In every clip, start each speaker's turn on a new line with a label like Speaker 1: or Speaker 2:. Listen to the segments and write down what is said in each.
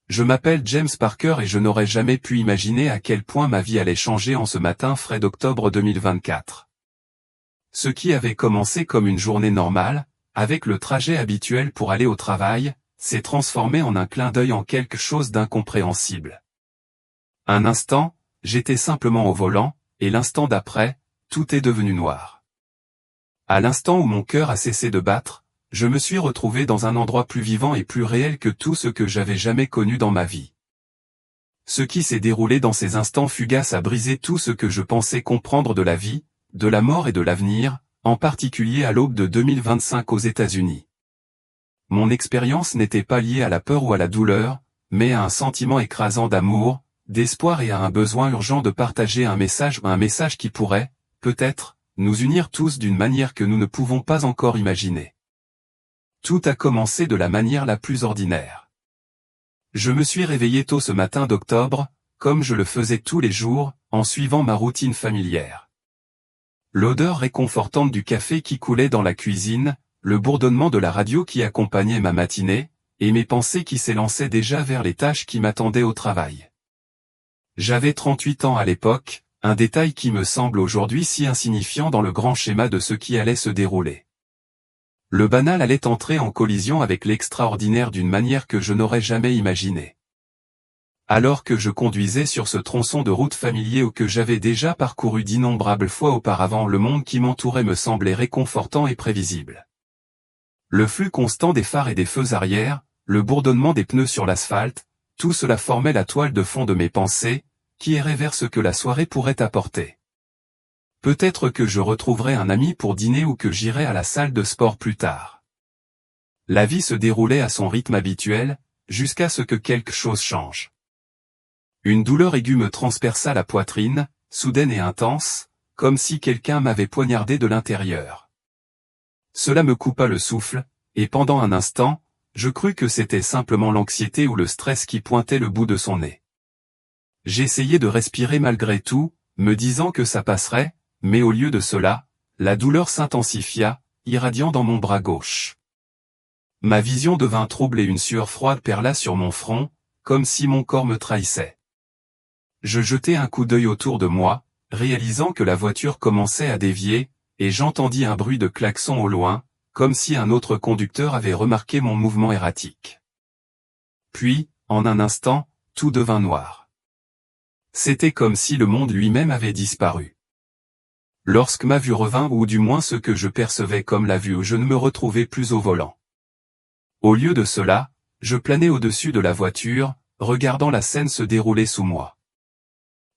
Speaker 1: Je m'appelle James Parker et je n'aurais jamais pu imaginer à quel point ma vie allait changer en ce matin frais d'octobre 2024. Ce qui avait commencé comme une journée normale, avec le trajet habituel pour aller au travail, s'est transformé en un clin d'œil en quelque chose d'incompréhensible. Un instant, j'étais simplement au volant, et l'instant d'après, tout est devenu noir. À l'instant où mon cœur a cessé de battre, je me suis retrouvé dans un endroit plus vivant et plus réel que tout ce que j'avais jamais connu dans ma vie. Ce qui s'est déroulé dans ces instants fugaces a brisé tout ce que je pensais comprendre de la vie, de la mort et de l'avenir, en particulier à l'aube de 2025 aux États-Unis. Mon expérience n'était pas liée à la peur ou à la douleur, mais à un sentiment écrasant d'amour, d'espoir et à un besoin urgent de partager un message qui pourrait, peut-être, nous unir tous d'une manière que nous ne pouvons pas encore imaginer. Tout a commencé de la manière la plus ordinaire. Je me suis réveillé tôt ce matin d'octobre, comme je le faisais tous les jours, en suivant ma routine familière. L'odeur réconfortante du café qui coulait dans la cuisine, le bourdonnement de la radio qui accompagnait ma matinée, et mes pensées qui s'élançaient déjà vers les tâches qui m'attendaient au travail. J'avais 38 ans à l'époque, un détail qui me semble aujourd'hui si insignifiant dans le grand schéma de ce qui allait se dérouler. Le banal allait entrer en collision avec l'extraordinaire d'une manière que je n'aurais jamais imaginée. Alors que je conduisais sur ce tronçon de route familier ou que j'avais déjà parcouru d'innombrables fois auparavant, le monde qui m'entourait me semblait réconfortant et prévisible. Le flux constant des phares et des feux arrière, le bourdonnement des pneus sur l'asphalte, tout cela formait la toile de fond de mes pensées, qui erraient vers ce que la soirée pourrait apporter. Peut-être que je retrouverai un ami pour dîner ou que j'irai à la salle de sport plus tard. La vie se déroulait à son rythme habituel, jusqu'à ce que quelque chose change. Une douleur aiguë me transperça la poitrine, soudaine et intense, comme si quelqu'un m'avait poignardé de l'intérieur. Cela me coupa le souffle, et pendant un instant, je crus que c'était simplement l'anxiété ou le stress qui pointait le bout de son nez. J'essayai de respirer malgré tout, me disant que ça passerait, mais au lieu de cela, la douleur s'intensifia, irradiant dans mon bras gauche. Ma vision devint trouble et une sueur froide perla sur mon front, comme si mon corps me trahissait. Je jetai un coup d'œil autour de moi, réalisant que la voiture commençait à dévier, et j'entendis un bruit de klaxon au loin, comme si un autre conducteur avait remarqué mon mouvement erratique. Puis, en un instant, tout devint noir. C'était comme si le monde lui-même avait disparu. Lorsque ma vue revint, ou du moins ce que je percevais comme la vue, je ne me retrouvais plus au volant. Au lieu de cela, je planais au-dessus de la voiture, regardant la scène se dérouler sous moi.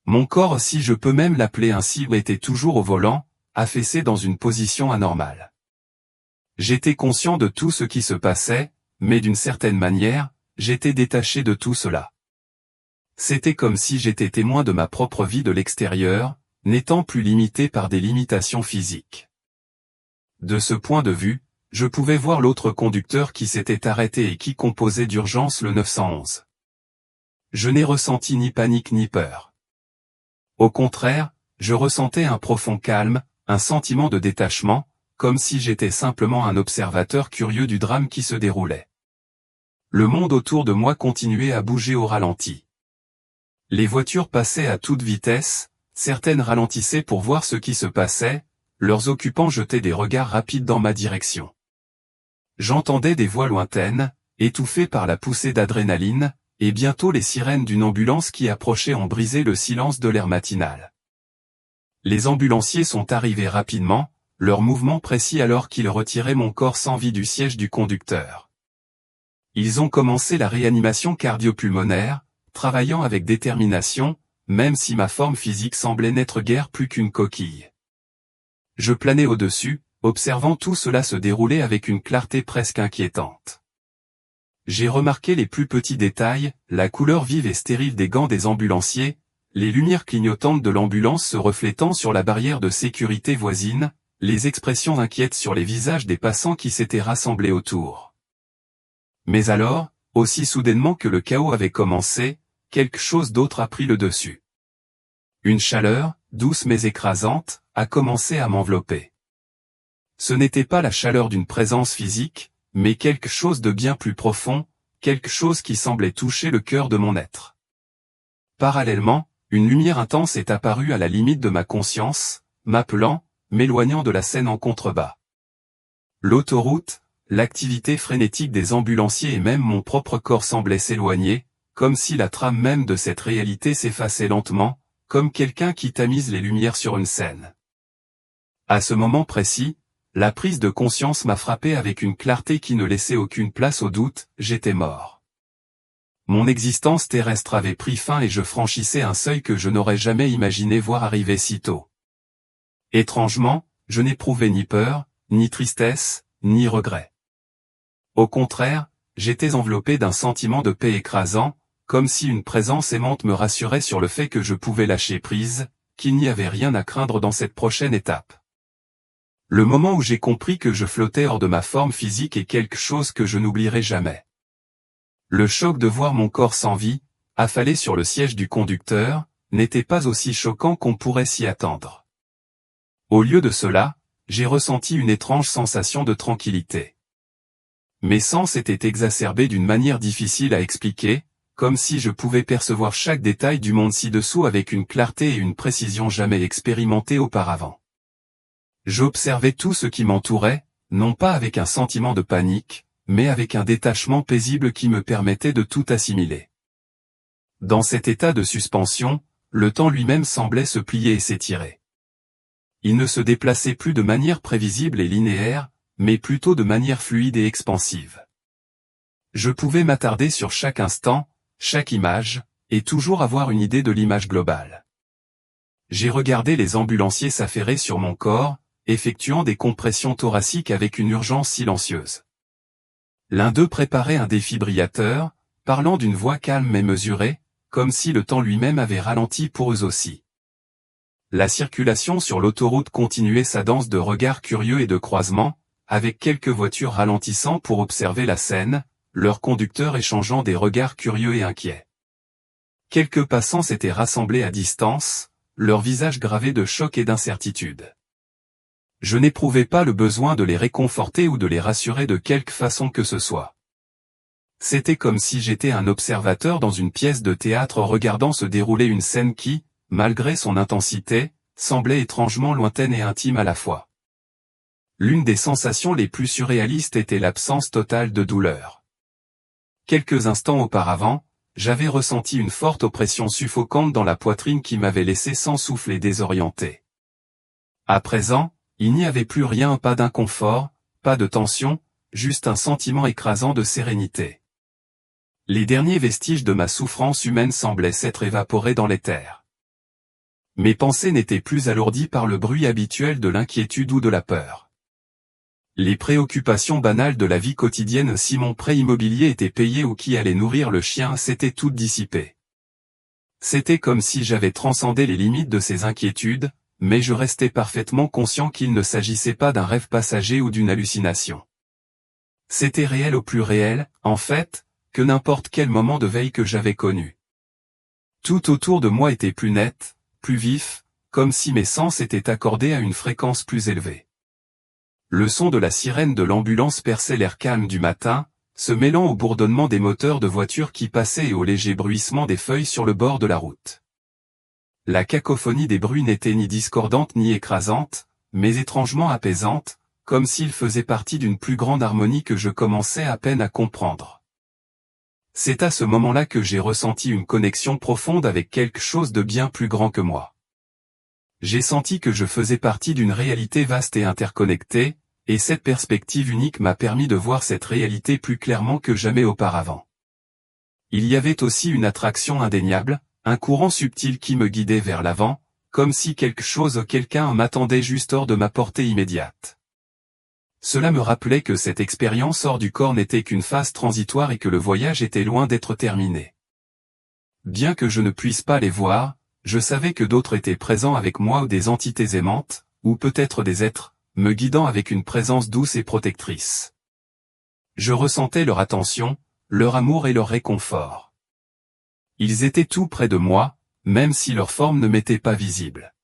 Speaker 1: Mon corps, si je peux même l'appeler ainsi, était toujours au volant, affaissé dans une position anormale. J'étais conscient de tout ce qui se passait, mais d'une certaine manière, j'étais détaché de tout cela. C'était comme si j'étais témoin de ma propre vie de l'extérieur, n'étant plus limité par des limitations physiques. De ce point de vue, je pouvais voir l'autre conducteur qui s'était arrêté et qui composait d'urgence le 911. Je n'ai ressenti ni panique ni peur. Au contraire, je ressentais un profond calme, un sentiment de détachement, comme si j'étais simplement un observateur curieux du drame qui se déroulait. Le monde autour de moi continuait à bouger au ralenti. Les voitures passaient à toute vitesse, certaines ralentissaient pour voir ce qui se passait, leurs occupants jetaient des regards rapides dans ma direction. J'entendais des voix lointaines, étouffées par la poussée d'adrénaline, et bientôt les sirènes d'une ambulance qui approchait ont brisé le silence de l'air matinal. Les ambulanciers sont arrivés rapidement, leur mouvement précis alors qu'ils retiraient mon corps sans vie du siège du conducteur. Ils ont commencé la réanimation cardio-pulmonaire, travaillant avec détermination, même si ma forme physique semblait n'être guère plus qu'une coquille. Je planais au-dessus, observant tout cela se dérouler avec une clarté presque inquiétante. J'ai remarqué les plus petits détails, la couleur vive et stérile des gants des ambulanciers, les lumières clignotantes de l'ambulance se reflétant sur la barrière de sécurité voisine, les expressions inquiètes sur les visages des passants qui s'étaient rassemblés autour. Mais alors, aussi soudainement que le chaos avait commencé, quelque chose d'autre a pris le dessus. Une chaleur, douce mais écrasante, a commencé à m'envelopper. Ce n'était pas la chaleur d'une présence physique, mais quelque chose de bien plus profond, quelque chose qui semblait toucher le cœur de mon être. Parallèlement, une lumière intense est apparue à la limite de ma conscience, m'appelant, m'éloignant de la scène en contrebas. L'autoroute, l'activité frénétique des ambulanciers et même mon propre corps semblaient s'éloigner, comme si la trame même de cette réalité s'effaçait lentement, comme quelqu'un qui tamise les lumières sur une scène. À ce moment précis, la prise de conscience m'a frappé avec une clarté qui ne laissait aucune place au doute, j'étais mort. Mon existence terrestre avait pris fin et je franchissais un seuil que je n'aurais jamais imaginé voir arriver si tôt. Étrangement, je n'éprouvais ni peur, ni tristesse, ni regret. Au contraire, j'étais enveloppé d'un sentiment de paix écrasant, comme si une présence aimante me rassurait sur le fait que je pouvais lâcher prise, qu'il n'y avait rien à craindre dans cette prochaine étape. Le moment où j'ai compris que je flottais hors de ma forme physique est quelque chose que je n'oublierai jamais. Le choc de voir mon corps sans vie, affalé sur le siège du conducteur, n'était pas aussi choquant qu'on pourrait s'y attendre. Au lieu de cela, j'ai ressenti une étrange sensation de tranquillité. Mes sens étaient exacerbés d'une manière difficile à expliquer, comme si je pouvais percevoir chaque détail du monde ci-dessous avec une clarté et une précision jamais expérimentées auparavant. J'observais tout ce qui m'entourait, non pas avec un sentiment de panique, mais avec un détachement paisible qui me permettait de tout assimiler. Dans cet état de suspension, le temps lui-même semblait se plier et s'étirer. Il ne se déplaçait plus de manière prévisible et linéaire, mais plutôt de manière fluide et expansive. Je pouvais m'attarder sur chaque instant, chaque image, et toujours avoir une idée de l'image globale. J'ai regardé les ambulanciers s'affairer sur mon corps, effectuant des compressions thoraciques avec une urgence silencieuse. L'un d'eux préparait un défibrillateur, parlant d'une voix calme mais mesurée, comme si le temps lui-même avait ralenti pour eux aussi. La circulation sur l'autoroute continuait sa danse de regards curieux et de croisements, avec quelques voitures ralentissant pour observer la scène, leurs conducteurs échangeant des regards curieux et inquiets. Quelques passants s'étaient rassemblés à distance, leurs visages gravés de choc et d'incertitude. Je n'éprouvais pas le besoin de les réconforter ou de les rassurer de quelque façon que ce soit. C'était comme si j'étais un observateur dans une pièce de théâtre regardant se dérouler une scène qui, malgré son intensité, semblait étrangement lointaine et intime à la fois. L'une des sensations les plus surréalistes était l'absence totale de douleur. Quelques instants auparavant, j'avais ressenti une forte oppression suffocante dans la poitrine qui m'avait laissé sans souffle et désorienté. À présent, il n'y avait plus rien, pas d'inconfort, pas de tension, juste un sentiment écrasant de sérénité. Les derniers vestiges de ma souffrance humaine semblaient s'être évaporés dans l'éther. Mes pensées n'étaient plus alourdies par le bruit habituel de l'inquiétude ou de la peur. Les préoccupations banales de la vie quotidienne, si mon prêt immobilier était payé ou qui allait nourrir le chien, s'étaient toutes dissipées. C'était comme si j'avais transcendé les limites de ces inquiétudes, mais je restais parfaitement conscient qu'il ne s'agissait pas d'un rêve passager ou d'une hallucination. C'était réel au plus réel, en fait, que n'importe quel moment de veille que j'avais connu. Tout autour de moi était plus net, plus vif, comme si mes sens étaient accordés à une fréquence plus élevée. Le son de la sirène de l'ambulance perçait l'air calme du matin, se mêlant au bourdonnement des moteurs de voitures qui passaient et au léger bruissement des feuilles sur le bord de la route. La cacophonie des bruits n'était ni discordante ni écrasante, mais étrangement apaisante, comme s'il faisait partie d'une plus grande harmonie que je commençais à peine à comprendre. C'est à ce moment-là que j'ai ressenti une connexion profonde avec quelque chose de bien plus grand que moi. J'ai senti que je faisais partie d'une réalité vaste et interconnectée, et cette perspective unique m'a permis de voir cette réalité plus clairement que jamais auparavant. Il y avait aussi une attraction indéniable, un courant subtil qui me guidait vers l'avant, comme si quelque chose ou quelqu'un m'attendait juste hors de ma portée immédiate. Cela me rappelait que cette expérience hors du corps n'était qu'une phase transitoire et que le voyage était loin d'être terminé. Bien que je ne puisse pas les voir, je savais que d'autres étaient présents avec moi ou des entités aimantes, ou peut-être des êtres, me guidant avec une présence douce et protectrice. Je ressentais leur attention, leur amour et leur réconfort. Ils étaient tout près de moi, même si leur forme ne m'était pas visible.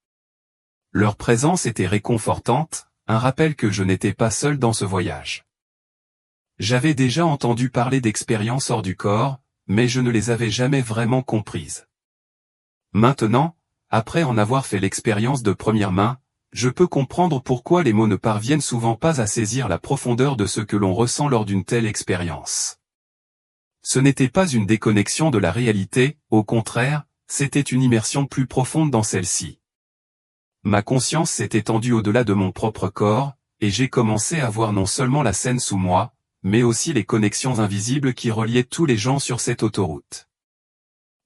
Speaker 1: Leur présence était réconfortante, un rappel que je n'étais pas seul dans ce voyage. J'avais déjà entendu parler d'expériences hors du corps, mais je ne les avais jamais vraiment comprises. Maintenant, après en avoir fait l'expérience de première main, je peux comprendre pourquoi les mots ne parviennent souvent pas à saisir la profondeur de ce que l'on ressent lors d'une telle expérience. Ce n'était pas une déconnexion de la réalité, au contraire, c'était une immersion plus profonde dans celle-ci. Ma conscience s'est étendue au-delà de mon propre corps, et j'ai commencé à voir non seulement la scène sous moi, mais aussi les connexions invisibles qui reliaient tous les gens sur cette autoroute.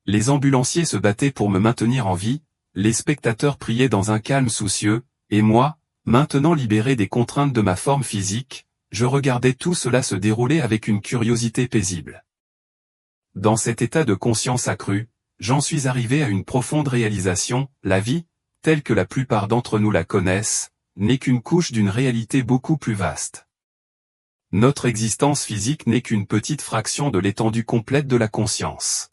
Speaker 1: Les ambulanciers se battaient pour me maintenir en vie, les spectateurs priaient dans un calme soucieux, et moi, maintenant libéré des contraintes de ma forme physique, je regardais tout cela se dérouler avec une curiosité paisible. Dans cet état de conscience accrue, j'en suis arrivé à une profonde réalisation, la vie, telle que la plupart d'entre nous la connaissent, n'est qu'une couche d'une réalité beaucoup plus vaste. Notre existence physique n'est qu'une petite fraction de l'étendue complète de la conscience.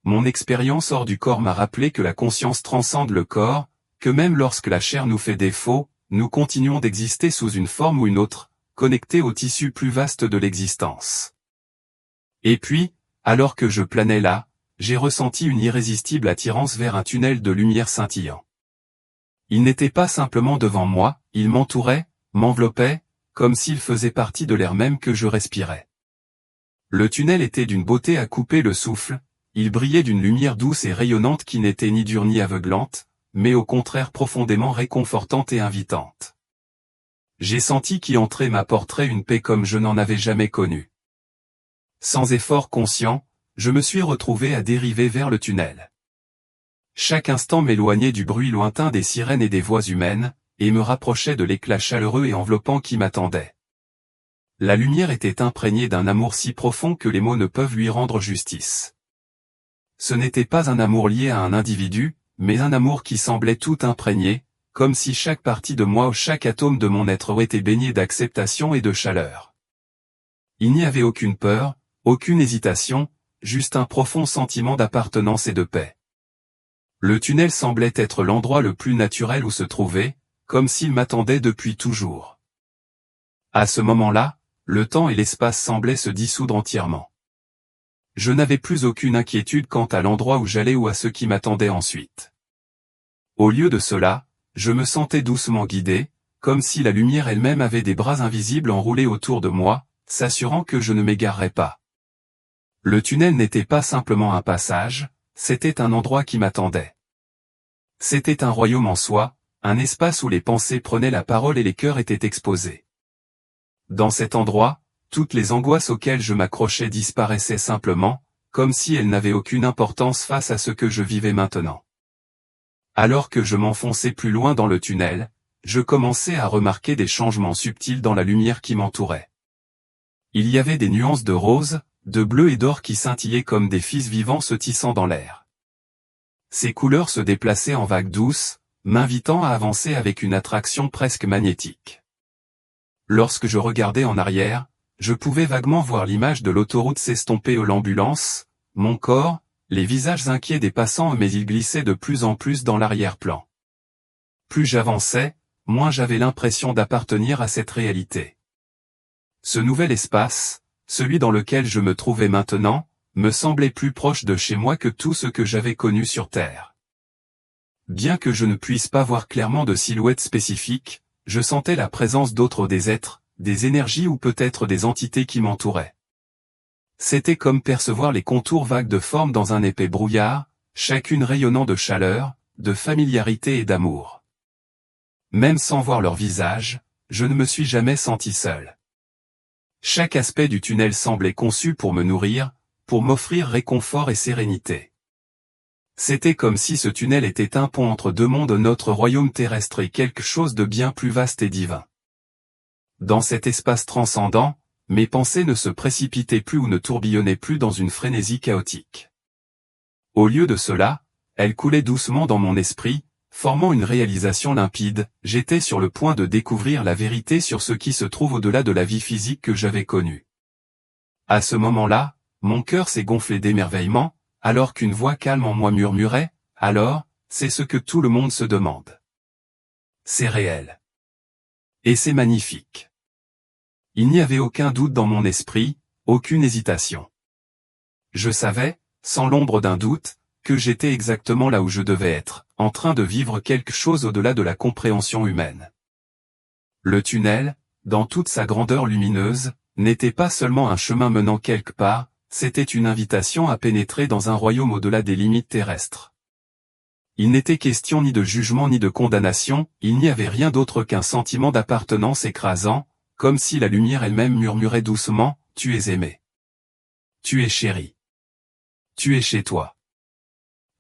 Speaker 1: Mon expérience hors du corps m'a rappelé que la conscience transcende le corps, que même lorsque la chair nous fait défaut, nous continuons d'exister sous une forme ou une autre, connectés au tissu plus vaste de l'existence. Et puis, alors que je planais là, j'ai ressenti une irrésistible attirance vers un tunnel de lumière scintillant. Il n'était pas simplement devant moi, il m'entourait, m'enveloppait, comme s'il faisait partie de l'air même que je respirais. Le tunnel était d'une beauté à couper le souffle, il brillait d'une lumière douce et rayonnante qui n'était ni dure ni aveuglante, mais au contraire profondément réconfortante et invitante. J'ai senti qu'y entrer m'apporterait une paix comme je n'en avais jamais connue. Sans effort conscient, je me suis retrouvé à dériver vers le tunnel. Chaque instant m'éloignait du bruit lointain des sirènes et des voix humaines, et me rapprochait de l'éclat chaleureux et enveloppant qui m'attendait. La lumière était imprégnée d'un amour si profond que les mots ne peuvent lui rendre justice. Ce n'était pas un amour lié à un individu, mais un amour qui semblait tout imprégné, comme si chaque partie de moi ou chaque atome de mon être était baigné d'acceptation et de chaleur. Il n'y avait aucune peur, aucune hésitation, juste un profond sentiment d'appartenance et de paix. Le tunnel semblait être l'endroit le plus naturel où se trouver, comme s'il m'attendait depuis toujours. À ce moment-là, le temps et l'espace semblaient se dissoudre entièrement. Je n'avais plus aucune inquiétude quant à l'endroit où j'allais ou à ce qui m'attendait ensuite. Au lieu de cela, je me sentais doucement guidé, comme si la lumière elle-même avait des bras invisibles enroulés autour de moi, s'assurant que je ne m'égarerais pas. Le tunnel n'était pas simplement un passage, c'était un endroit qui m'attendait. C'était un royaume en soi, un espace où les pensées prenaient la parole et les cœurs étaient exposés. Dans cet endroit, toutes les angoisses auxquelles je m'accrochais disparaissaient simplement, comme si elles n'avaient aucune importance face à ce que je vivais maintenant. Alors que je m'enfonçais plus loin dans le tunnel, je commençais à remarquer des changements subtils dans la lumière qui m'entourait. Il y avait des nuances de rose, de bleu et d'or qui scintillaient comme des fils vivants se tissant dans l'air. Ces couleurs se déplaçaient en vagues douces, m'invitant à avancer avec une attraction presque magnétique. Lorsque je regardais en arrière, je pouvais vaguement voir l'image de l'autoroute s'estomper à l'ambulance, mon corps, les visages inquiets des passants, mais ils glissaient de plus en plus dans l'arrière-plan. Plus j'avançais, moins j'avais l'impression d'appartenir à cette réalité. Ce nouvel espace, celui dans lequel je me trouvais maintenant, me semblait plus proche de chez moi que tout ce que j'avais connu sur Terre. Bien que je ne puisse pas voir clairement de silhouette spécifique, je sentais la présence d'autres des êtres, des énergies ou peut-être des entités qui m'entouraient. C'était comme percevoir les contours vagues de formes dans un épais brouillard, chacune rayonnant de chaleur, de familiarité et d'amour. Même sans voir leur visage, je ne me suis jamais senti seul. Chaque aspect du tunnel semblait conçu pour me nourrir, pour m'offrir réconfort et sérénité. C'était comme si ce tunnel était un pont entre deux mondes, notre royaume terrestre et quelque chose de bien plus vaste et divin. Dans cet espace transcendant, mes pensées ne se précipitaient plus ou ne tourbillonnaient plus dans une frénésie chaotique. Au lieu de cela, elles coulaient doucement dans mon esprit, formant une réalisation limpide. J'étais sur le point de découvrir la vérité sur ce qui se trouve au-delà de la vie physique que j'avais connue. À ce moment-là, mon cœur s'est gonflé d'émerveillement, alors qu'une voix calme en moi murmurait, « Alors, c'est ce que tout le monde se demande. C'est réel. Et c'est magnifique. » Il n'y avait aucun doute dans mon esprit, aucune hésitation. Je savais, sans l'ombre d'un doute, que j'étais exactement là où je devais être, en train de vivre quelque chose au-delà de la compréhension humaine. Le tunnel, dans toute sa grandeur lumineuse, n'était pas seulement un chemin menant quelque part, c'était une invitation à pénétrer dans un royaume au-delà des limites terrestres. Il n'était question ni de jugement ni de condamnation, il n'y avait rien d'autre qu'un sentiment d'appartenance écrasant, comme si la lumière elle-même murmurait doucement, « Tu es aimé. Tu es chéri. Tu es chez toi. »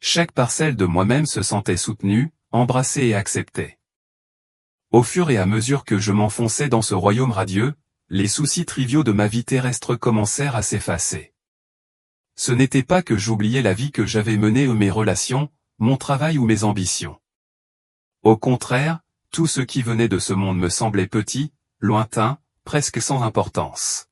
Speaker 1: Chaque parcelle de moi-même se sentait soutenue, embrassée et acceptée. Au fur et à mesure que je m'enfonçais dans ce royaume radieux, les soucis triviaux de ma vie terrestre commencèrent à s'effacer. Ce n'était pas que j'oubliais la vie que j'avais menée ou mes relations, mon travail ou mes ambitions. Au contraire, tout ce qui venait de ce monde me semblait petit, lointain, presque sans importance.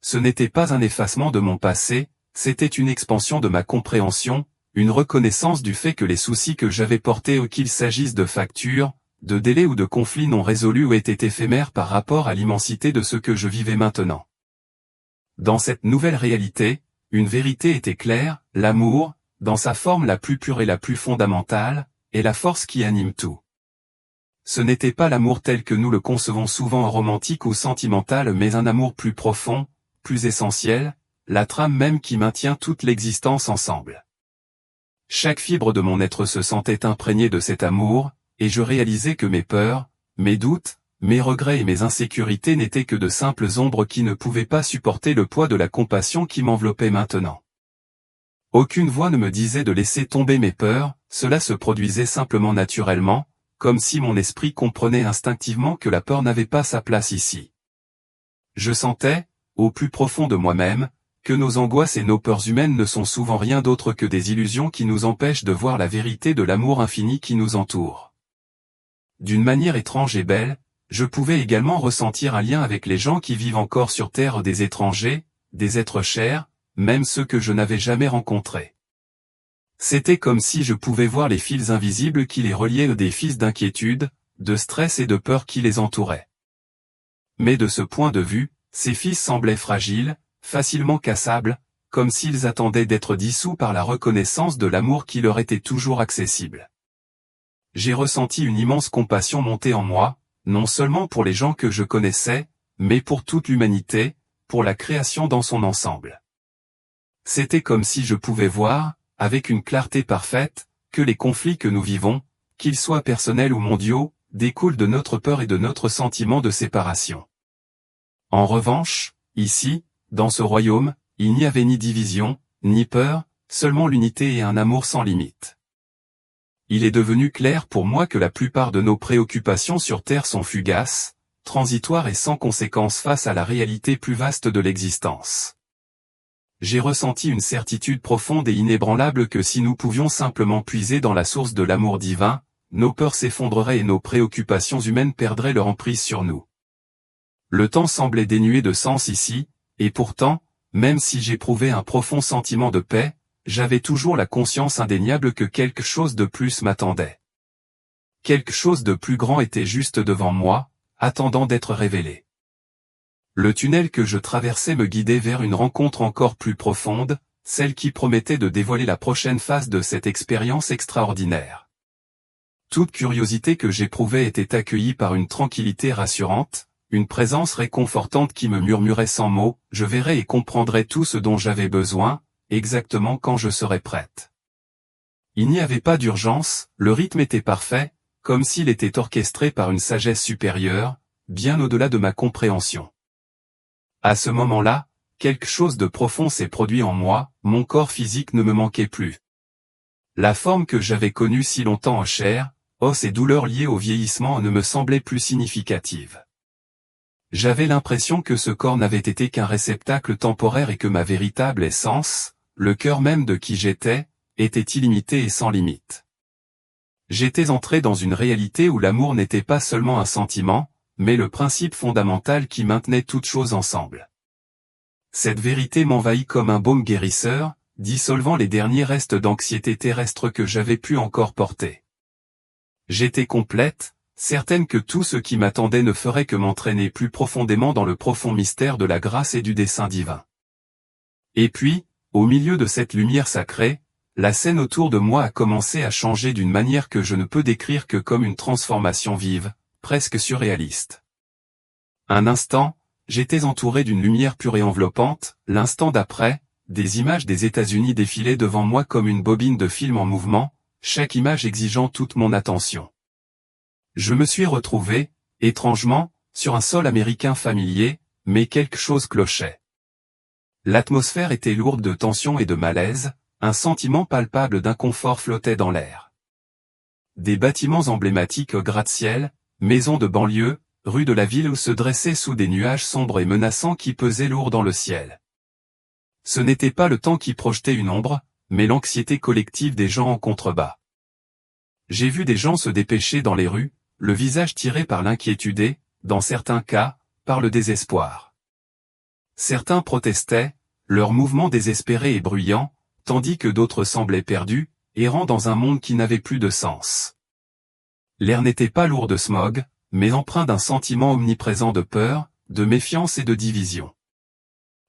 Speaker 1: Ce n'était pas un effacement de mon passé, c'était une expansion de ma compréhension, une reconnaissance du fait que les soucis que j'avais portés, ou qu'il s'agisse de factures, de délais ou de conflits non résolus, ou étaient éphémères par rapport à l'immensité de ce que je vivais maintenant. Dans cette nouvelle réalité, une vérité était claire, l'amour, dans sa forme la plus pure et la plus fondamentale, est la force qui anime tout. Ce n'était pas l'amour tel que nous le concevons souvent romantique ou sentimental, mais un amour plus profond, plus essentiel, la trame même qui maintient toute l'existence ensemble. Chaque fibre de mon être se sentait imprégnée de cet amour, et je réalisais que mes peurs, mes doutes, mes regrets et mes insécurités n'étaient que de simples ombres qui ne pouvaient pas supporter le poids de la compassion qui m'enveloppait maintenant. Aucune voix ne me disait de laisser tomber mes peurs, cela se produisait simplement naturellement, comme si mon esprit comprenait instinctivement que la peur n'avait pas sa place ici. Je sentais, au plus profond de moi-même, que nos angoisses et nos peurs humaines ne sont souvent rien d'autre que des illusions qui nous empêchent de voir la vérité de l'amour infini qui nous entoure. D'une manière étrange et belle, je pouvais également ressentir un lien avec les gens qui vivent encore sur Terre, des étrangers, des êtres chers, même ceux que je n'avais jamais rencontrés. C'était comme si je pouvais voir les fils invisibles qui les reliaient, des fils d'inquiétude, de stress et de peur qui les entouraient. Mais de ce point de vue, ces fils semblaient fragiles, facilement cassables, comme s'ils attendaient d'être dissous par la reconnaissance de l'amour qui leur était toujours accessible. J'ai ressenti une immense compassion monter en moi, non seulement pour les gens que je connaissais, mais pour toute l'humanité, pour la création dans son ensemble. C'était comme si je pouvais voir, avec une clarté parfaite, que les conflits que nous vivons, qu'ils soient personnels ou mondiaux, découlent de notre peur et de notre sentiment de séparation. En revanche, ici, dans ce royaume, il n'y avait ni division, ni peur, seulement l'unité et un amour sans limite. Il est devenu clair pour moi que la plupart de nos préoccupations sur Terre sont fugaces, transitoires et sans conséquence face à la réalité plus vaste de l'existence. J'ai ressenti une certitude profonde et inébranlable que si nous pouvions simplement puiser dans la source de l'amour divin, nos peurs s'effondreraient et nos préoccupations humaines perdraient leur emprise sur nous. Le temps semblait dénué de sens ici, et pourtant, même si j'éprouvais un profond sentiment de paix, j'avais toujours la conscience indéniable que quelque chose de plus m'attendait. Quelque chose de plus grand était juste devant moi, attendant d'être révélé. Le tunnel que je traversais me guidait vers une rencontre encore plus profonde, celle qui promettait de dévoiler la prochaine phase de cette expérience extraordinaire. Toute curiosité que j'éprouvais était accueillie par une tranquillité rassurante, une présence réconfortante qui me murmurait sans mots, je verrai et comprendrai tout ce dont j'avais besoin, exactement quand je serai prête. Il n'y avait pas d'urgence, le rythme était parfait, comme s'il était orchestré par une sagesse supérieure, bien au-delà de ma compréhension. À ce moment-là, quelque chose de profond s'est produit en moi, mon corps physique ne me manquait plus. La forme que j'avais connue si longtemps en chair, os et douleurs liées au vieillissement ne me semblait plus significative. J'avais l'impression que ce corps n'avait été qu'un réceptacle temporaire et que ma véritable essence, le cœur même de qui j'étais, était illimité et sans limite. J'étais entré dans une réalité où l'amour n'était pas seulement un sentiment, mais le principe fondamental qui maintenait toutes choses ensemble. Cette vérité m'envahit comme un baume guérisseur, dissolvant les derniers restes d'anxiété terrestre que j'avais pu encore porter. J'étais complète, certaine que tout ce qui m'attendait ne ferait que m'entraîner plus profondément dans le profond mystère de la grâce et du dessein divin. Et puis, au milieu de cette lumière sacrée, la scène autour de moi a commencé à changer d'une manière que je ne peux décrire que comme une transformation vive, presque surréaliste. Un instant, j'étais entouré d'une lumière pure et enveloppante, l'instant d'après, des images des États-Unis défilaient devant moi comme une bobine de film en mouvement, chaque image exigeant toute mon attention. Je me suis retrouvé, étrangement, sur un sol américain familier, mais quelque chose clochait. L'atmosphère était lourde de tension et de malaise, un sentiment palpable d'inconfort flottait dans l'air. Des bâtiments emblématiques au gratte-ciel, maisons de banlieue, rues de la ville se dressaient sous des nuages sombres et menaçants qui pesaient lourd dans le ciel. Ce n'était pas le temps qui projetait une ombre, mais l'anxiété collective des gens en contrebas. J'ai vu des gens se dépêcher dans les rues, le visage tiré par l'inquiétude et, dans certains cas, par le désespoir. Certains protestaient, leurs mouvements désespérés et bruyants, tandis que d'autres semblaient perdus, errant dans un monde qui n'avait plus de sens. L'air n'était pas lourd de smog, mais empreint d'un sentiment omniprésent de peur, de méfiance et de division.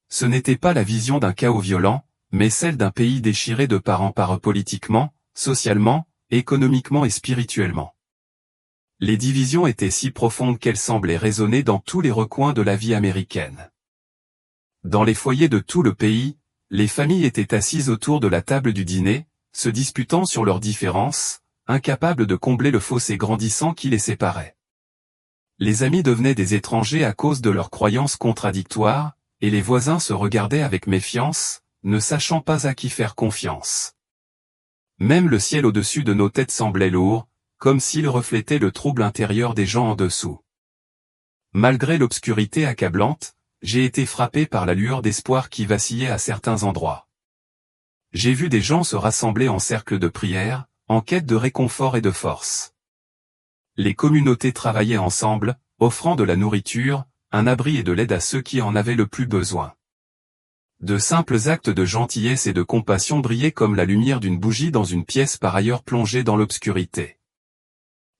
Speaker 1: Ce n'était pas la vision d'un chaos violent, mais celle d'un pays déchiré de part en part politiquement, socialement, économiquement et spirituellement. Les divisions étaient si profondes qu'elles semblaient résonner dans tous les recoins de la vie américaine. Dans les foyers de tout le pays, les familles étaient assises autour de la table du dîner, se disputant sur leurs différences, incapables de combler le fossé grandissant qui les séparait. Les amis devenaient des étrangers à cause de leurs croyances contradictoires, et les voisins se regardaient avec méfiance, ne sachant pas à qui faire confiance. Même le ciel au-dessus de nos têtes semblait lourd, comme s'il reflétait le trouble intérieur des gens en dessous. Malgré l'obscurité accablante, j'ai été frappé par la lueur d'espoir qui vacillait à certains endroits. J'ai vu des gens se rassembler en cercle de prière, en quête de réconfort et de force. Les communautés travaillaient ensemble, offrant de la nourriture, un abri et de l'aide à ceux qui en avaient le plus besoin. De simples actes de gentillesse et de compassion brillaient comme la lumière d'une bougie dans une pièce par ailleurs plongée dans l'obscurité.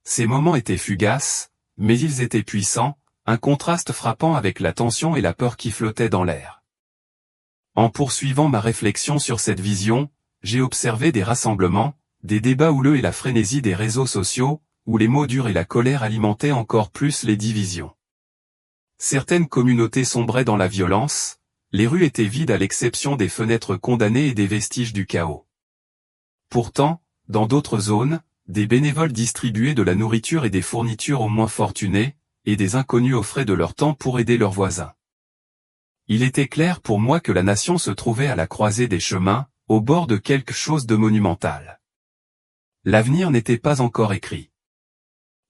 Speaker 1: Ces moments étaient fugaces, mais ils étaient puissants, un contraste frappant avec la tension et la peur qui flottaient dans l'air. En poursuivant ma réflexion sur cette vision, j'ai observé des rassemblements, des débats houleux et la frénésie des réseaux sociaux, où les mots durs et la colère alimentaient encore plus les divisions. Certaines communautés sombraient dans la violence, les rues étaient vides à l'exception des fenêtres condamnées et des vestiges du chaos. Pourtant, dans d'autres zones, des bénévoles distribuaient de la nourriture et des fournitures aux moins fortunés, et des inconnus offraient de leur temps pour aider leurs voisins. Il était clair pour moi que la nation se trouvait à la croisée des chemins, au bord de quelque chose de monumental. L'avenir n'était pas encore écrit.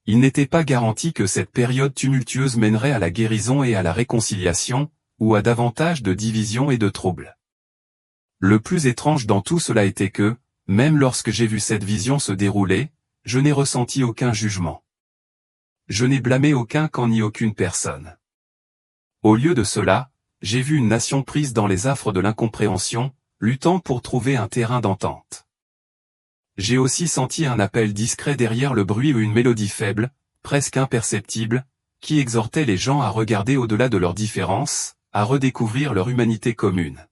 Speaker 1: Il n'était pas garanti que cette période tumultueuse mènerait à la guérison et à la réconciliation, ou à davantage de divisions et de troubles. Le plus étrange dans tout cela était que, même lorsque j'ai vu cette vision se dérouler, je n'ai ressenti aucun jugement. Je n'ai blâmé aucun camp ni aucune personne. Au lieu de cela, j'ai vu une nation prise dans les affres de l'incompréhension, luttant pour trouver un terrain d'entente. J'ai aussi senti un appel discret derrière le bruit ou une mélodie faible, presque imperceptible, qui exhortait les gens à regarder au-delà de leurs différences, à redécouvrir leur humanité commune.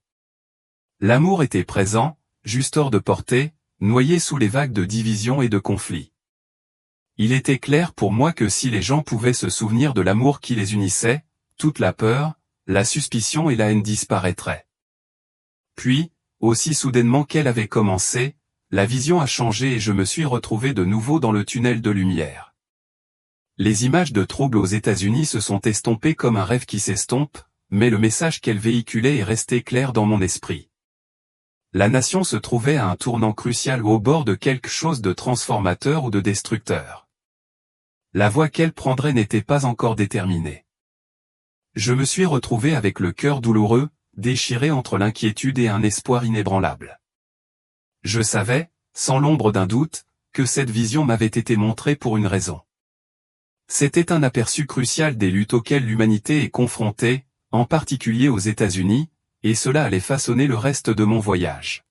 Speaker 1: L'amour était présent, juste hors de portée, noyé sous les vagues de division et de conflits. Il était clair pour moi que si les gens pouvaient se souvenir de l'amour qui les unissait, toute la peur, la suspicion et la haine disparaîtraient. Puis, aussi soudainement qu'elle avait commencé, la vision a changé et je me suis retrouvé de nouveau dans le tunnel de lumière. Les images de troubles aux États-Unis se sont estompées comme un rêve qui s'estompe, mais le message qu'elle véhiculait est resté clair dans mon esprit. La nation se trouvait à un tournant crucial au bord de quelque chose de transformateur ou de destructeur. La voie qu'elle prendrait n'était pas encore déterminée. Je me suis retrouvé avec le cœur douloureux, déchiré entre l'inquiétude et un espoir inébranlable. Je savais, sans l'ombre d'un doute, que cette vision m'avait été montrée pour une raison. C'était un aperçu crucial des luttes auxquelles l'humanité est confrontée, en particulier aux États-Unis, et cela allait façonner le reste de mon voyage.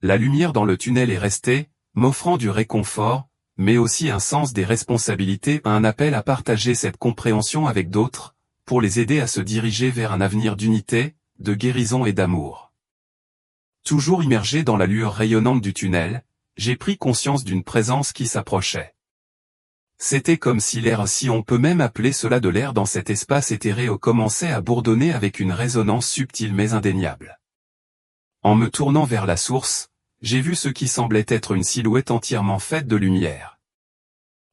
Speaker 1: La lumière dans le tunnel est restée, m'offrant du réconfort, mais aussi un sens des responsabilités, un appel à partager cette compréhension avec d'autres, pour les aider à se diriger vers un avenir d'unité, de guérison et d'amour. Toujours immergé dans la lueur rayonnante du tunnel, j'ai pris conscience d'une présence qui s'approchait. C'était comme si l'air, si on peut même appeler cela de l'air dans cet espace éthéré, commençait à bourdonner avec une résonance subtile mais indéniable. En me tournant vers la source, j'ai vu ce qui semblait être une silhouette entièrement faite de lumière.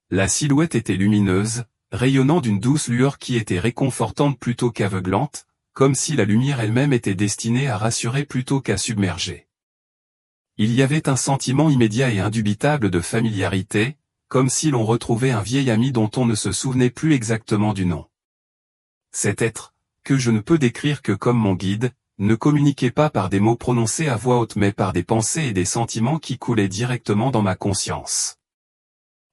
Speaker 1: La silhouette était lumineuse, rayonnant d'une douce lueur qui était réconfortante plutôt qu'aveuglante, comme si la lumière elle-même était destinée à rassurer plutôt qu'à submerger. Il y avait un sentiment immédiat et indubitable de familiarité, comme si l'on retrouvait un vieil ami dont on ne se souvenait plus exactement du nom. Cet être, que je ne peux décrire que comme mon guide, ne communiquait pas par des mots prononcés à voix haute mais par des pensées et des sentiments qui coulaient directement dans ma conscience.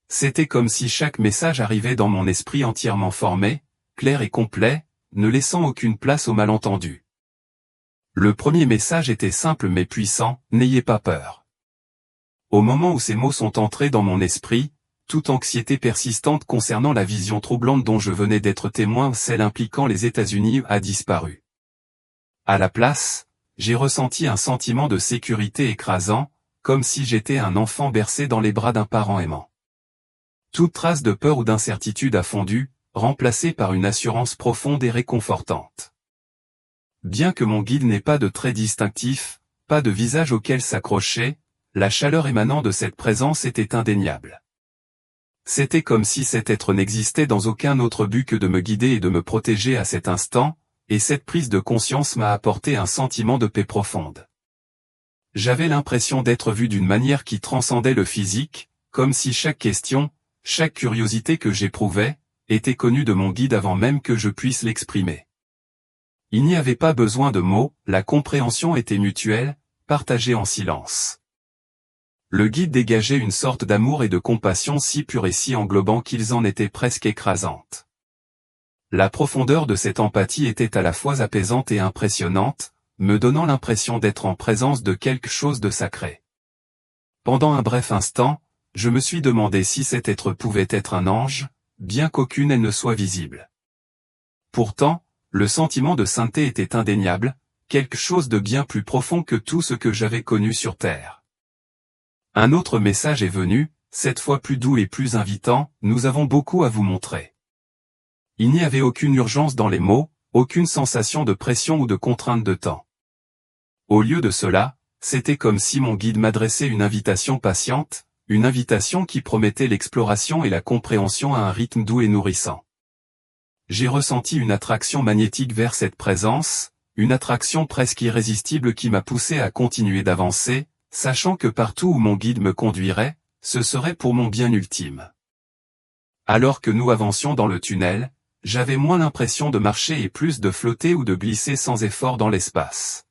Speaker 1: C'était comme si chaque message arrivait dans mon esprit entièrement formé, clair et complet, ne laissant aucune place au malentendu. Le premier message était simple mais puissant, « N'ayez pas peur ». Au moment où ces mots sont entrés dans mon esprit, toute anxiété persistante concernant la vision troublante dont je venais d'être témoin, celle impliquant les États-Unis, a disparu. À la place, j'ai ressenti un sentiment de sécurité écrasant, comme si j'étais un enfant bercé dans les bras d'un parent aimant. Toute trace de peur ou d'incertitude a fondu, remplacée par une assurance profonde et réconfortante. Bien que mon guide n'ait pas de traits distinctifs, pas de visage auquel s'accrocher, la chaleur émanant de cette présence était indéniable. C'était comme si cet être n'existait dans aucun autre but que de me guider et de me protéger à cet instant, et cette prise de conscience m'a apporté un sentiment de paix profonde. J'avais l'impression d'être vu d'une manière qui transcendait le physique, comme si chaque question, chaque curiosité que j'éprouvais, était connue de mon guide avant même que je puisse l'exprimer. Il n'y avait pas besoin de mots, la compréhension était mutuelle, partagée en silence. Le guide dégageait une sorte d'amour et de compassion si pure et si englobant qu'ils en étaient presque écrasantes. La profondeur de cette empathie était à la fois apaisante et impressionnante, me donnant l'impression d'être en présence de quelque chose de sacré. Pendant un bref instant, je me suis demandé si cet être pouvait être un ange, bien qu'aucune aile ne soit visible. Pourtant, le sentiment de sainteté était indéniable, quelque chose de bien plus profond que tout ce que j'avais connu sur Terre. Un autre message est venu, cette fois plus doux et plus invitant, « Nous avons beaucoup à vous montrer ». Il n'y avait aucune urgence dans les mots, aucune sensation de pression ou de contrainte de temps. Au lieu de cela, c'était comme si mon guide m'adressait une invitation patiente, une invitation qui promettait l'exploration et la compréhension à un rythme doux et nourrissant. J'ai ressenti une attraction magnétique vers cette présence, une attraction presque irrésistible qui m'a poussé à continuer d'avancer, sachant que partout où mon guide me conduirait, ce serait pour mon bien ultime. Alors que nous avancions dans le tunnel, j'avais moins l'impression de marcher et plus de flotter ou de glisser sans effort dans l'espace.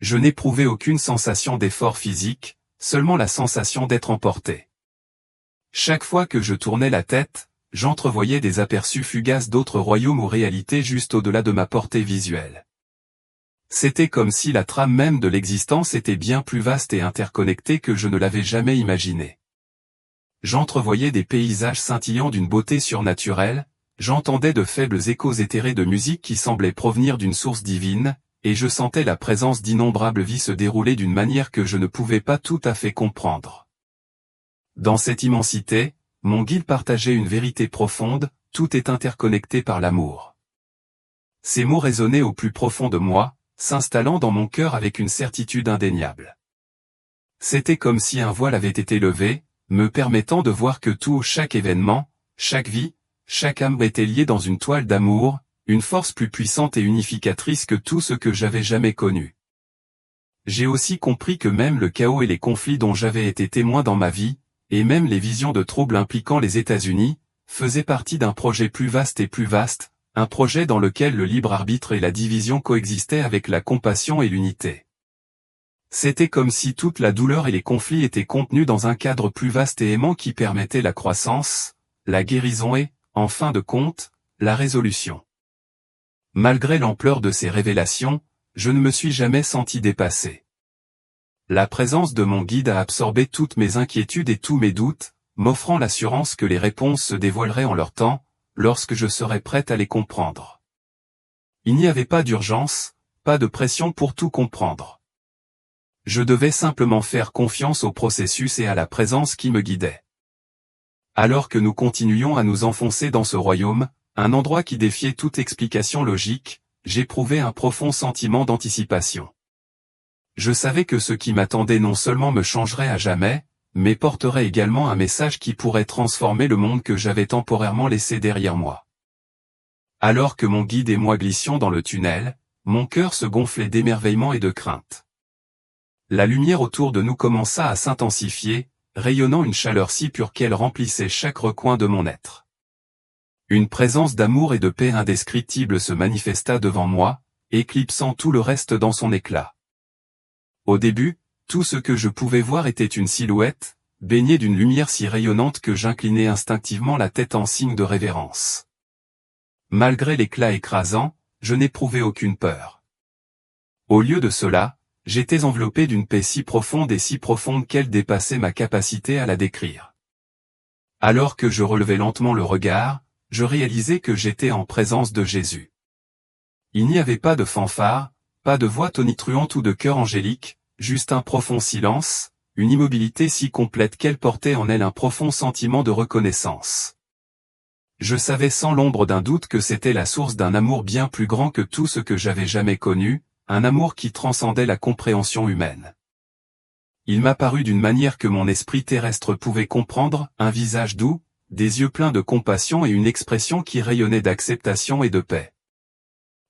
Speaker 1: Je n'éprouvais aucune sensation d'effort physique, seulement la sensation d'être emporté. Chaque fois que je tournais la tête, j'entrevoyais des aperçus fugaces d'autres royaumes ou réalités juste au-delà de ma portée visuelle. C'était comme si la trame même de l'existence était bien plus vaste et interconnectée que je ne l'avais jamais imaginé. J'entrevoyais des paysages scintillants d'une beauté surnaturelle, j'entendais de faibles échos éthérés de musique qui semblaient provenir d'une source divine, et je sentais la présence d'innombrables vies se dérouler d'une manière que je ne pouvais pas tout à fait comprendre. Dans cette immensité, mon guide partageait une vérité profonde, tout est interconnecté par l'amour. Ces mots résonnaient au plus profond de moi, s'installant dans mon cœur avec une certitude indéniable. C'était comme si un voile avait été levé, me permettant de voir que tout, chaque événement, chaque vie, chaque âme était liée dans une toile d'amour, une force plus puissante et unificatrice que tout ce que j'avais jamais connu. J'ai aussi compris que même le chaos et les conflits dont j'avais été témoin dans ma vie, et même les visions de troubles impliquant les États-Unis, faisaient partie d'un projet plus vaste et plus vaste, un projet dans lequel le libre arbitre et la division coexistaient avec la compassion et l'unité. C'était comme si toute la douleur et les conflits étaient contenus dans un cadre plus vaste et aimant qui permettait la croissance, la guérison et, en fin de compte, la résolution. Malgré l'ampleur de ces révélations, je ne me suis jamais senti dépassé. La présence de mon guide a absorbé toutes mes inquiétudes et tous mes doutes, m'offrant l'assurance que les réponses se dévoileraient en leur temps, lorsque je serais prête à les comprendre. Il n'y avait pas d'urgence, pas de pression pour tout comprendre. Je devais simplement faire confiance au processus et à la présence qui me guidait. Alors que nous continuions à nous enfoncer dans ce royaume, un endroit qui défiait toute explication logique, j'éprouvais un profond sentiment d'anticipation. Je savais que ce qui m'attendait non seulement me changerait à jamais, mais porterait également un message qui pourrait transformer le monde que j'avais temporairement laissé derrière moi. Alors que mon guide et moi glissions dans le tunnel, mon cœur se gonflait d'émerveillement et de crainte. La lumière autour de nous commença à s'intensifier, rayonnant une chaleur si pure qu'elle remplissait chaque recoin de mon être. Une présence d'amour et de paix indescriptible se manifesta devant moi, éclipsant tout le reste dans son éclat. Au début, tout ce que je pouvais voir était une silhouette, baignée d'une lumière si rayonnante que j'inclinai instinctivement la tête en signe de révérence. Malgré l'éclat écrasant, je n'éprouvais aucune peur. Au lieu de cela, j'étais enveloppé d'une paix si profonde qu'elle dépassait ma capacité à la décrire. Alors que je relevais lentement le regard, je réalisais que j'étais en présence de Jésus. Il n'y avait pas de fanfare, pas de voix tonitruante ou de chœur angélique, juste un profond silence, une immobilité si complète qu'elle portait en elle un profond sentiment de reconnaissance. Je savais sans l'ombre d'un doute que c'était la source d'un amour bien plus grand que tout ce que j'avais jamais connu, un amour qui transcendait la compréhension humaine. Il m'apparut d'une manière que mon esprit terrestre pouvait comprendre, un visage doux, des yeux pleins de compassion et une expression qui rayonnait d'acceptation et de paix.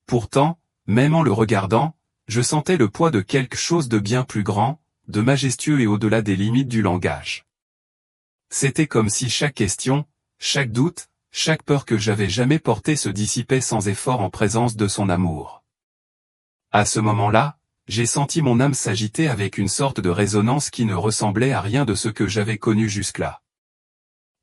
Speaker 1: Pourtant, même en le regardant, je sentais le poids de quelque chose de bien plus grand, de majestueux et au-delà des limites du langage. C'était comme si chaque question, chaque doute, chaque peur que j'avais jamais portée se dissipait sans effort en présence de son amour. À ce moment-là, j'ai senti mon âme s'agiter avec une sorte de résonance qui ne ressemblait à rien de ce que j'avais connu jusque-là.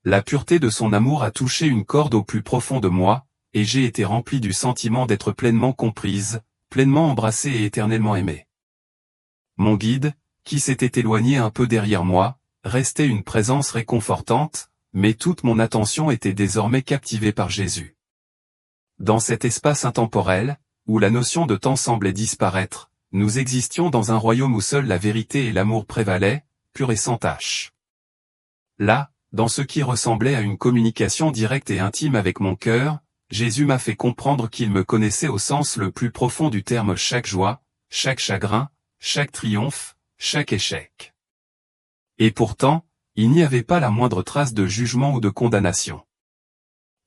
Speaker 1: La pureté de son amour a touché une corde au plus profond de moi, et j'ai été rempli du sentiment d'être pleinement comprise, pleinement embrassée et éternellement aimée. Mon guide, qui s'était éloigné un peu derrière moi, restait une présence réconfortante, mais toute mon attention était désormais captivée par Jésus. Dans cet espace intemporel, où la notion de temps semblait disparaître, nous existions dans un royaume où seule la vérité et l'amour prévalaient, pur et sans tache. Là, dans ce qui ressemblait à une communication directe et intime avec mon cœur, Jésus m'a fait comprendre qu'il me connaissait au sens le plus profond du terme chaque joie, chaque chagrin, chaque triomphe, chaque échec. Et pourtant, il n'y avait pas la moindre trace de jugement ou de condamnation.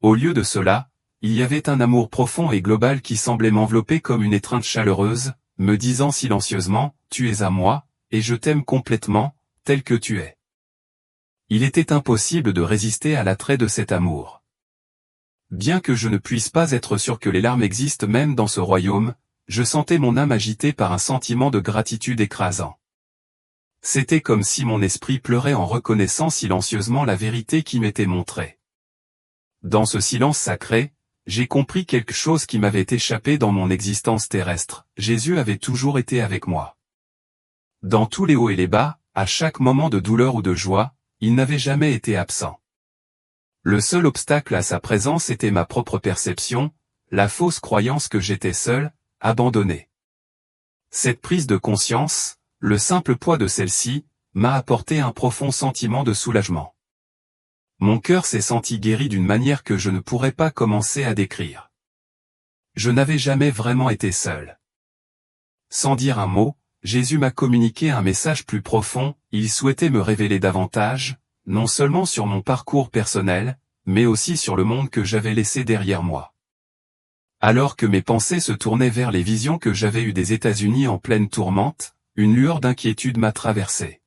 Speaker 1: Au lieu de cela, il y avait un amour profond et global qui semblait m'envelopper comme une étreinte chaleureuse, me disant silencieusement, « Tu es à moi, et je t'aime complètement, tel que tu es. » Il était impossible de résister à l'attrait de cet amour. Bien que je ne puisse pas être sûr que les larmes existent même dans ce royaume, je sentais mon âme agitée par un sentiment de gratitude écrasant. C'était comme si mon esprit pleurait en reconnaissant silencieusement la vérité qui m'était montrée. Dans ce silence sacré, j'ai compris quelque chose qui m'avait échappé dans mon existence terrestre. Jésus avait toujours été avec moi. Dans tous les hauts et les bas, à chaque moment de douleur ou de joie, il n'avait jamais été absent. Le seul obstacle à sa présence était ma propre perception, la fausse croyance que j'étais seul, abandonné. Cette prise de conscience, le simple poids de celle-ci, m'a apporté un profond sentiment de soulagement. Mon cœur s'est senti guéri d'une manière que je ne pourrais pas commencer à décrire. Je n'avais jamais vraiment été seul. Sans dire un mot, Jésus m'a communiqué un message plus profond, il souhaitait me révéler davantage, non seulement sur mon parcours personnel, mais aussi sur le monde que j'avais laissé derrière moi. Alors que mes pensées se tournaient vers les visions que j'avais eues des États-Unis en pleine tourmente, une lueur d'inquiétude m'a traversé.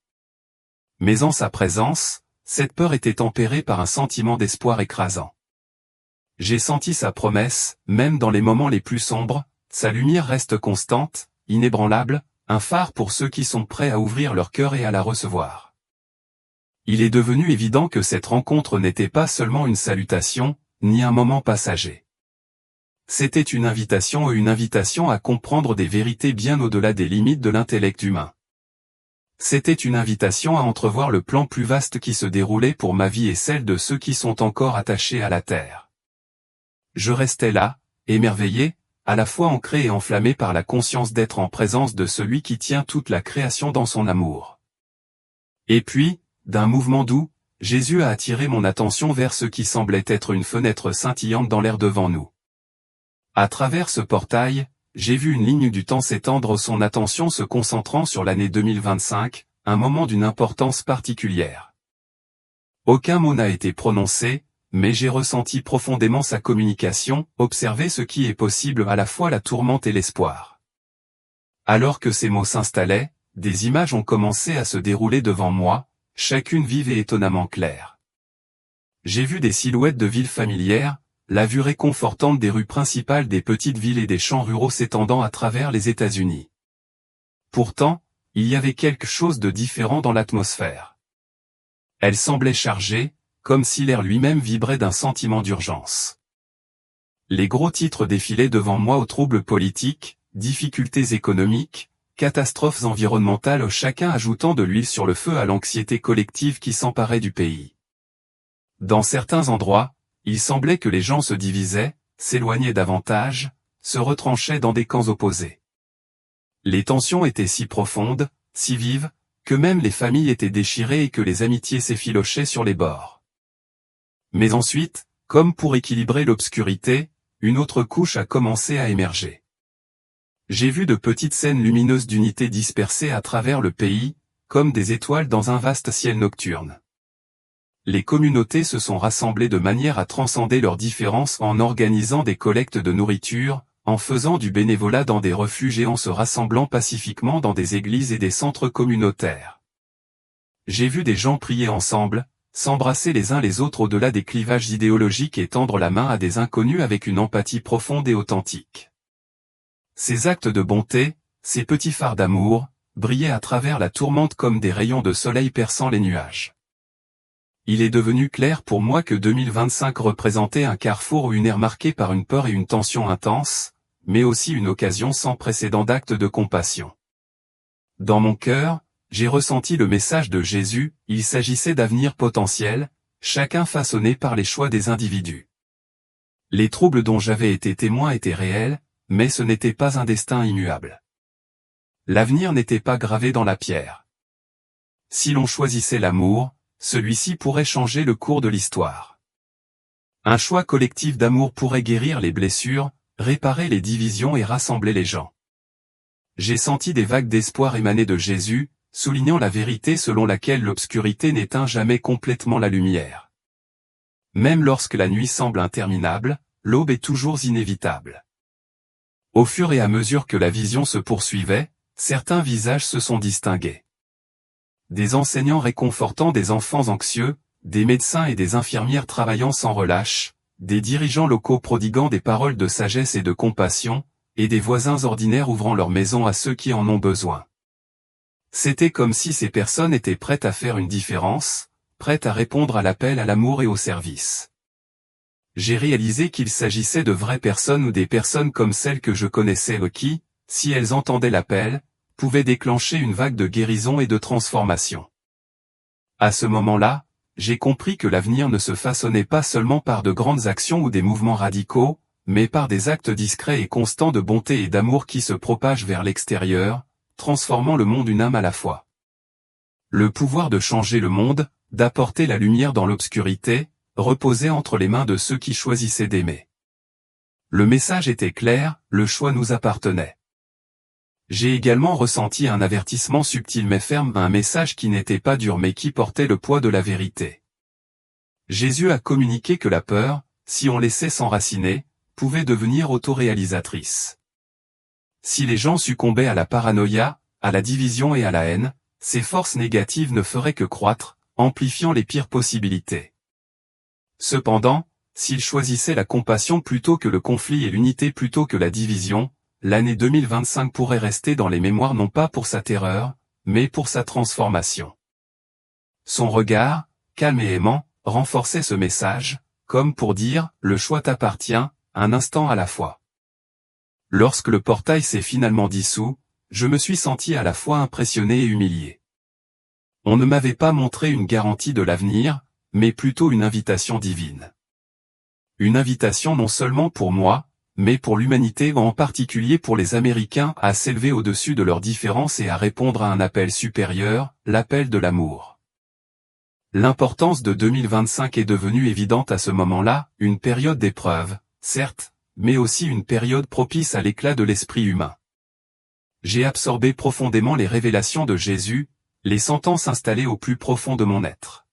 Speaker 1: Mais en sa présence, cette peur était tempérée par un sentiment d'espoir écrasant. J'ai senti sa promesse, même dans les moments les plus sombres, sa lumière reste constante, inébranlable, un phare pour ceux qui sont prêts à ouvrir leur cœur et à la recevoir. Il est devenu évident que cette rencontre n'était pas seulement une salutation, ni un moment passager. C'était une invitation à comprendre des vérités bien au-delà des limites de l'intellect humain. C'était une invitation à entrevoir le plan plus vaste qui se déroulait pour ma vie et celle de ceux qui sont encore attachés à la terre. Je restais là, émerveillé, à la fois ancré et enflammé par la conscience d'être en présence de celui qui tient toute la création dans son amour. Et puis, d'un mouvement doux, Jésus a attiré mon attention vers ce qui semblait être une fenêtre scintillante dans l'air devant nous. À travers ce portail, j'ai vu une ligne du temps s'étendre, son attention se concentrant sur l'année 2025, un moment d'une importance particulière. Aucun mot n'a été prononcé, mais j'ai ressenti profondément sa communication, observé ce qui est possible à la fois la tourmente et l'espoir. Alors que ces mots s'installaient, des images ont commencé à se dérouler devant moi, chacune vive et étonnamment claire. J'ai vu des silhouettes de villes familières, la vue réconfortante des rues principales des petites villes et des champs ruraux s'étendant à travers les États-Unis. Pourtant, il y avait quelque chose de différent dans l'atmosphère. Elle semblait chargée, comme si l'air lui-même vibrait d'un sentiment d'urgence. Les gros titres défilaient devant moi aux troubles politiques, difficultés économiques, catastrophes environnementales, chacun ajoutant de l'huile sur le feu à l'anxiété collective qui s'emparait du pays. Dans certains endroits, il semblait que les gens se divisaient, s'éloignaient davantage, se retranchaient dans des camps opposés. Les tensions étaient si profondes, si vives, que même les familles étaient déchirées et que les amitiés s'effilochaient sur les bords. Mais ensuite, comme pour équilibrer l'obscurité, une autre couche a commencé à émerger. J'ai vu de petites scènes lumineuses d'unité dispersées à travers le pays, comme des étoiles dans un vaste ciel nocturne. Les communautés se sont rassemblées de manière à transcender leurs différences en organisant des collectes de nourriture, en faisant du bénévolat dans des refuges et en se rassemblant pacifiquement dans des églises et des centres communautaires. J'ai vu des gens prier ensemble, s'embrasser les uns les autres au-delà des clivages idéologiques et tendre la main à des inconnus avec une empathie profonde et authentique. Ces actes de bonté, ces petits phares d'amour, brillaient à travers la tourmente comme des rayons de soleil perçant les nuages. Il est devenu clair pour moi que 2025 représentait un carrefour ou une ère marquée par une peur et une tension intense, mais aussi une occasion sans précédent d'actes de compassion. Dans mon cœur, j'ai ressenti le message de Jésus, il s'agissait d'avenirs potentiels, chacun façonné par les choix des individus. Les troubles dont j'avais été témoin étaient réels, mais ce n'était pas un destin immuable. L'avenir n'était pas gravé dans la pierre. Si l'on choisissait l'amour, celui-ci pourrait changer le cours de l'histoire. Un choix collectif d'amour pourrait guérir les blessures, réparer les divisions et rassembler les gens. J'ai senti des vagues d'espoir émaner de Jésus, soulignant la vérité selon laquelle l'obscurité n'éteint jamais complètement la lumière. Même lorsque la nuit semble interminable, l'aube est toujours inévitable. Au fur et à mesure que la vision se poursuivait, certains visages se sont distingués. Des enseignants réconfortant des enfants anxieux, des médecins et des infirmières travaillant sans relâche, des dirigeants locaux prodiguant des paroles de sagesse et de compassion, et des voisins ordinaires ouvrant leur maison à ceux qui en ont besoin. C'était comme si ces personnes étaient prêtes à faire une différence, prêtes à répondre à l'appel à l'amour et au service. J'ai réalisé qu'il s'agissait de vraies personnes ou des personnes comme celles que je connaissais qui, si elles entendaient l'appel, pouvaient déclencher une vague de guérison et de transformation. À ce moment-là, j'ai compris que l'avenir ne se façonnait pas seulement par de grandes actions ou des mouvements radicaux, mais par des actes discrets et constants de bonté et d'amour qui se propagent vers l'extérieur, transformant le monde une âme à la fois. Le pouvoir de changer le monde, d'apporter la lumière dans l'obscurité, reposait entre les mains de ceux qui choisissaient d'aimer. Le message était clair, le choix nous appartenait. J'ai également ressenti un avertissement subtil mais ferme, un message qui n'était pas dur mais qui portait le poids de la vérité. Jésus a communiqué que la peur, si on laissait s'enraciner, pouvait devenir autoréalisatrice. Si les gens succombaient à la paranoïa, à la division et à la haine, ces forces négatives ne feraient que croître, amplifiant les pires possibilités. Cependant, s'ils choisissaient la compassion plutôt que le conflit et l'unité plutôt que la division, l'année 2025 pourrait rester dans les mémoires non pas pour sa terreur, mais pour sa transformation. Son regard, calme et aimant, renforçait ce message, comme pour dire, le choix t'appartient, un instant à la fois. Lorsque le portail s'est finalement dissous, je me suis senti à la fois impressionné et humilié. On ne m'avait pas montré une garantie de l'avenir, mais plutôt une invitation divine. Une invitation non seulement pour moi, mais pour l'humanité, en particulier pour les Américains, à s'élever au-dessus de leurs différences et à répondre à un appel supérieur, l'appel de l'amour. L'importance de 2025 est devenue évidente à ce moment-là, une période d'épreuve, certes, mais aussi une période propice à l'éclat de l'esprit humain. J'ai absorbé profondément les révélations de Jésus, les sentant s'installer au plus profond de mon être.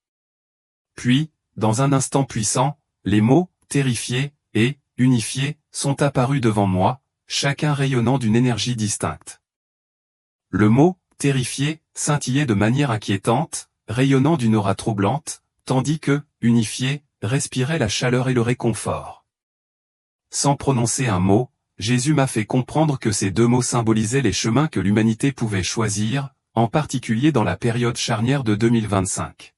Speaker 1: Puis, dans un instant puissant, les mots « terrifié » et « unifié » sont apparus devant moi, chacun rayonnant d'une énergie distincte. Le mot « terrifié » scintillait de manière inquiétante, rayonnant d'une aura troublante, tandis que « unifié » respirait la chaleur et le réconfort. Sans prononcer un mot, Jésus m'a fait comprendre que ces deux mots symbolisaient les chemins que l'humanité pouvait choisir, en particulier dans la période charnière de 2025.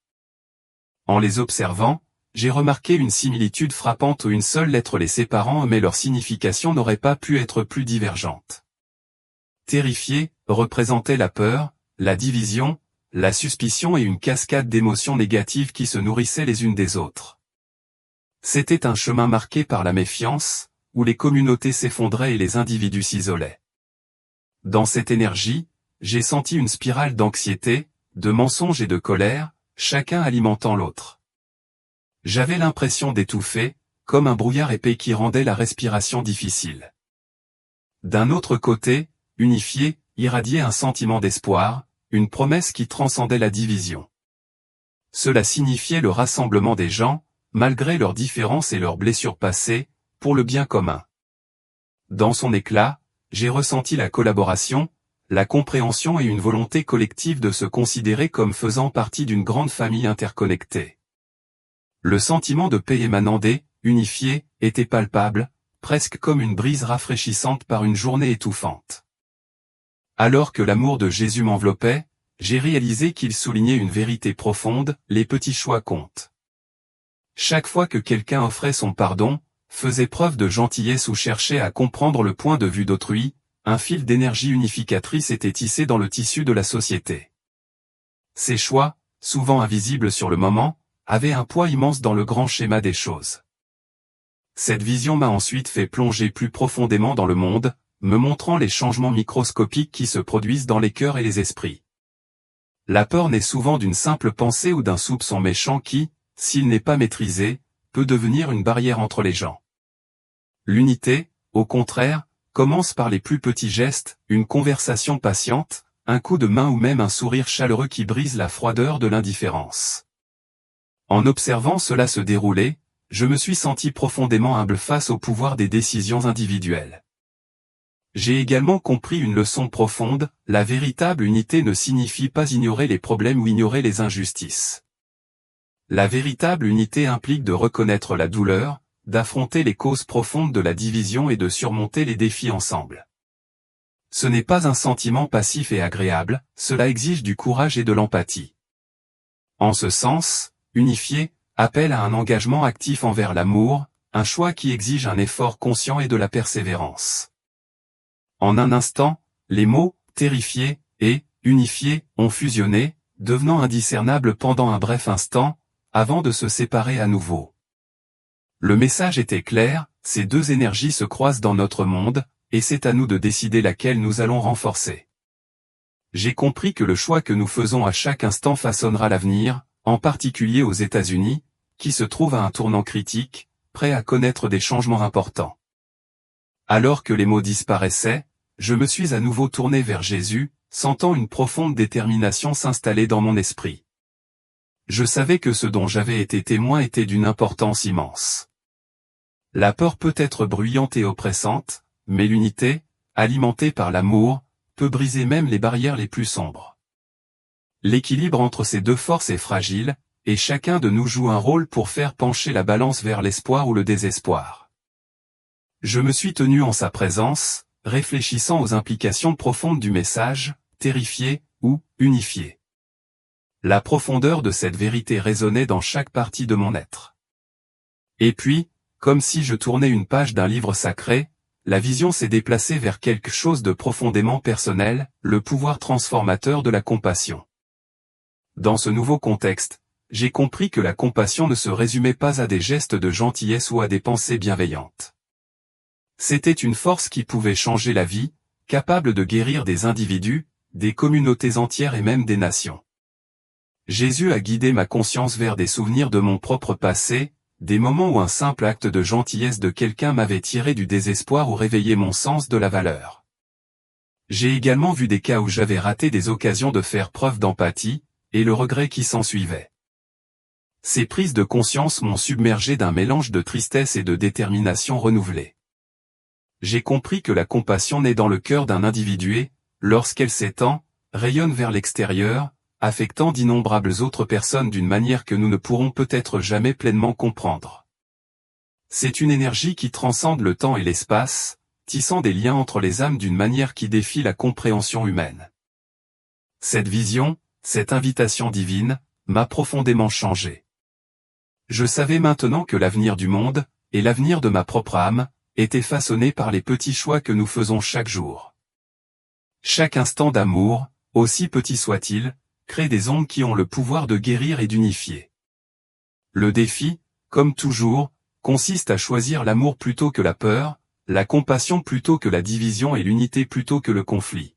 Speaker 1: En les observant, j'ai remarqué une similitude frappante où une seule lettre les séparant, mais leur signification n'aurait pas pu être plus divergente. Terrifié représentait la peur, la division, la suspicion et une cascade d'émotions négatives qui se nourrissaient les unes des autres. C'était un chemin marqué par la méfiance, où les communautés s'effondraient et les individus s'isolaient. Dans cette énergie, j'ai senti une spirale d'anxiété, de mensonges et de colère, chacun alimentant l'autre. J'avais l'impression d'étouffer, comme un brouillard épais qui rendait la respiration difficile. D'un autre côté, unifié, irradiait un sentiment d'espoir, une promesse qui transcendait la division. Cela signifiait le rassemblement des gens, malgré leurs différences et leurs blessures passées, pour le bien commun. Dans son éclat, j'ai ressenti la collaboration, la compréhension et une volonté collective de se considérer comme faisant partie d'une grande famille interconnectée. Le sentiment de paix émanant des unifiés était palpable, presque comme une brise rafraîchissante par une journée étouffante. Alors que l'amour de Jésus m'enveloppait, j'ai réalisé qu'il soulignait une vérité profonde, les petits choix comptent. Chaque fois que quelqu'un offrait son pardon, faisait preuve de gentillesse ou cherchait à comprendre le point de vue d'autrui, un fil d'énergie unificatrice était tissé dans le tissu de la société. Ces choix, souvent invisibles sur le moment, avaient un poids immense dans le grand schéma des choses. Cette vision m'a ensuite fait plonger plus profondément dans le monde, me montrant les changements microscopiques qui se produisent dans les cœurs et les esprits. La peur naît souvent d'une simple pensée ou d'un soupçon méchant qui, s'il n'est pas maîtrisé, peut devenir une barrière entre les gens. L'unité, au contraire, commence par les plus petits gestes, une conversation patiente, un coup de main ou même un sourire chaleureux qui brise la froideur de l'indifférence. En observant cela se dérouler, je me suis senti profondément humble face au pouvoir des décisions individuelles. J'ai également compris une leçon profonde, la véritable unité ne signifie pas ignorer les problèmes ou ignorer les injustices. La véritable unité implique de reconnaître la douleur, d'affronter les causes profondes de la division et de surmonter les défis ensemble. Ce n'est pas un sentiment passif et agréable, cela exige du courage et de l'empathie. En ce sens, unifié appelle à un engagement actif envers l'amour, un choix qui exige un effort conscient et de la persévérance. En un instant, les mots « terrifié » et « unifié » ont fusionné, devenant indiscernables pendant un bref instant, avant de se séparer à nouveau. Le message était clair, ces deux énergies se croisent dans notre monde, et c'est à nous de décider laquelle nous allons renforcer. J'ai compris que le choix que nous faisons à chaque instant façonnera l'avenir, en particulier aux États-Unis, qui se trouvent à un tournant critique, prêt à connaître des changements importants. Alors que les mots disparaissaient, je me suis à nouveau tourné vers Jésus, sentant une profonde détermination s'installer dans mon esprit. Je savais que ce dont j'avais été témoin était d'une importance immense. La peur peut être bruyante et oppressante, mais l'unité, alimentée par l'amour, peut briser même les barrières les plus sombres. L'équilibre entre ces deux forces est fragile, et chacun de nous joue un rôle pour faire pencher la balance vers l'espoir ou le désespoir. Je me suis tenu en sa présence, réfléchissant aux implications profondes du message, terrifié ou unifié. La profondeur de cette vérité résonnait dans chaque partie de mon être. Et puis, comme si je tournais une page d'un livre sacré, la vision s'est déplacée vers quelque chose de profondément personnel, le pouvoir transformateur de la compassion. Dans ce nouveau contexte, j'ai compris que la compassion ne se résumait pas à des gestes de gentillesse ou à des pensées bienveillantes. C'était une force qui pouvait changer la vie, capable de guérir des individus, des communautés entières et même des nations. Jésus a guidé ma conscience vers des souvenirs de mon propre passé, des moments où un simple acte de gentillesse de quelqu'un m'avait tiré du désespoir ou réveillé mon sens de la valeur. J'ai également vu des cas où j'avais raté des occasions de faire preuve d'empathie, et le regret qui s'ensuivait. Ces prises de conscience m'ont submergé d'un mélange de tristesse et de détermination renouvelée. J'ai compris que la compassion naît dans le cœur d'un individu et, lorsqu'elle s'étend, rayonne vers l'extérieur, affectant d'innombrables autres personnes d'une manière que nous ne pourrons peut-être jamais pleinement comprendre. C'est une énergie qui transcende le temps et l'espace, tissant des liens entre les âmes d'une manière qui défie la compréhension humaine. Cette vision, cette invitation divine, m'a profondément changé. Je savais maintenant que l'avenir du monde, et l'avenir de ma propre âme, étaient façonnés par les petits choix que nous faisons chaque jour. Chaque instant d'amour, aussi petit soit-il, crée des ondes qui ont le pouvoir de guérir et d'unifier. Le défi, comme toujours, consiste à choisir l'amour plutôt que la peur, la compassion plutôt que la division et l'unité plutôt que le conflit.